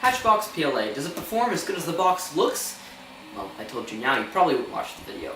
Hatchbox PLA, does it perform as good as the box looks? Well, I told you now, you probably would watch the video.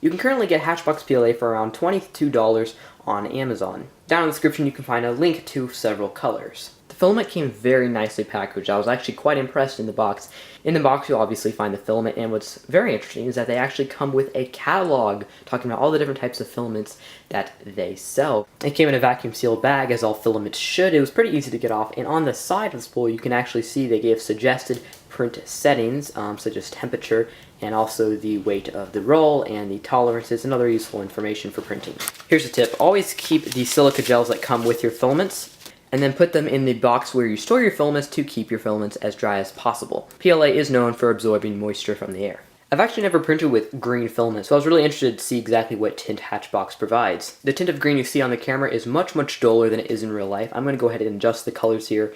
You can currently get Hatchbox PLA for around $22 on Amazon. Down in the description you can find a link to several colors. The filament came very nicely packaged. I was actually quite impressed in the box. In the box you'll obviously find the filament, and what's very interesting is that they actually come with a catalog talking about all the different types of filaments that they sell. It came in a vacuum sealed bag, as all filaments should. It was pretty easy to get off, and on the side of the spool you can actually see they gave suggested print settings, such as temperature and also the weight of the roll and the tolerances and other useful information for printing. Here's a tip: always keep the silica gels that come with your filaments and then put them in the box where you store your filaments to keep your filaments as dry as possible. PLA is known for absorbing moisture from the air. I've actually never printed with green filament, so I was really interested to see exactly what tint Hatchbox provides. The tint of green you see on the camera is much, much duller than it is in real life. I'm going to go ahead and adjust the colors here.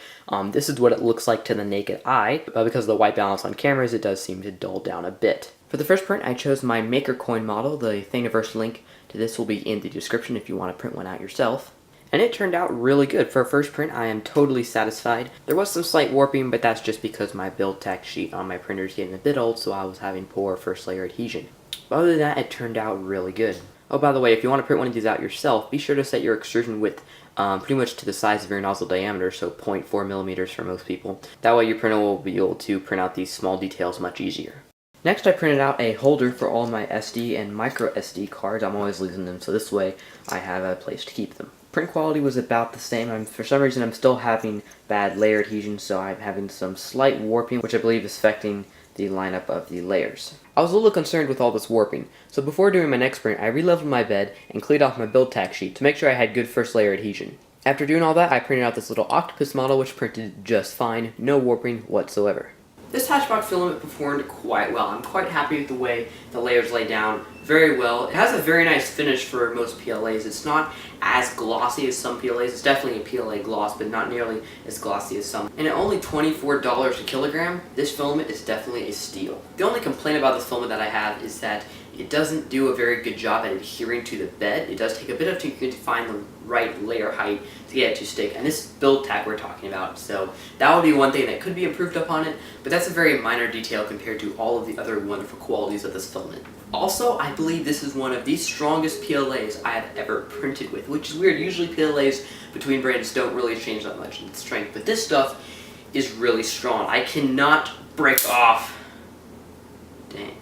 This is what it looks like to the naked eye, but because of the white balance on cameras, it does seem to dull down a bit. For the first print, I chose my Maker Coin model. The Thingiverse link to this will be in the description if you want to print one out yourself. And it turned out really good. For a first print, I am totally satisfied. There was some slight warping, but that's just because my build tech sheet on my printer is getting a bit old, so I was having poor first layer adhesion. But other than that, it turned out really good. Oh, by the way, if you want to print one of these out yourself, be sure to set your extrusion width pretty much to the size of your nozzle diameter, so 0.4 millimeters for most people. That way your printer will be able to print out these small details much easier. Next, I printed out a holder for all my SD and micro SD cards. I'm always losing them, so this way I have a place to keep them. Print quality was about the same. For some reason I'm still having bad layer adhesion, so I'm having some slight warping, which I believe is affecting the lineup of the layers. I was a little concerned with all this warping, so before doing my next print I re-leveled my bed and cleaned off my build tack sheet to make sure I had good first layer adhesion. After doing all that, I printed out this little octopus model, which printed just fine, no warping whatsoever. This Hatchbox filament performed quite well. I'm quite happy with the way the layers lay down very well. It has a very nice finish for most PLAs. It's not as glossy as some PLAs. It's definitely a PLA gloss, but not nearly as glossy as some. And at only $24 a kilogram, this filament is definitely a steal. The only complaint about this filament that I have is that it doesn't do a very good job at adhering to the bed. It does take a bit of time to find the right layer height to get it to stick, and this build tack we're talking about, so that would be one thing that could be improved upon it, but that's a very minor detail compared to all of the other wonderful qualities of this filament. Also, I believe this is one of the strongest PLAs I have ever printed with, which is weird. Usually PLAs between brands don't really change that much in strength, but this stuff is really strong. I cannot break off. Dang.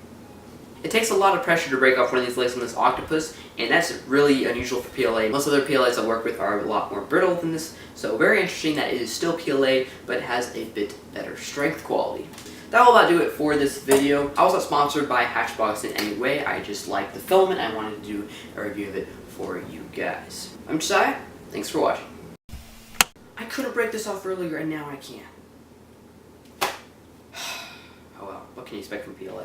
It takes a lot of pressure to break off one of these legs on this octopus, and that's really unusual for PLA. Most other PLAs I work with are a lot more brittle than this, so very interesting that it is still PLA, but it has a bit better strength quality. That will about do it for this video. I was not sponsored by Hatchbox in any way. I just like the filament. I wanted to do a review of it for you guys. I'm Josiah. Thanks for watching. I couldn't break this off earlier, and now I can. Oh well, what can you expect from PLA?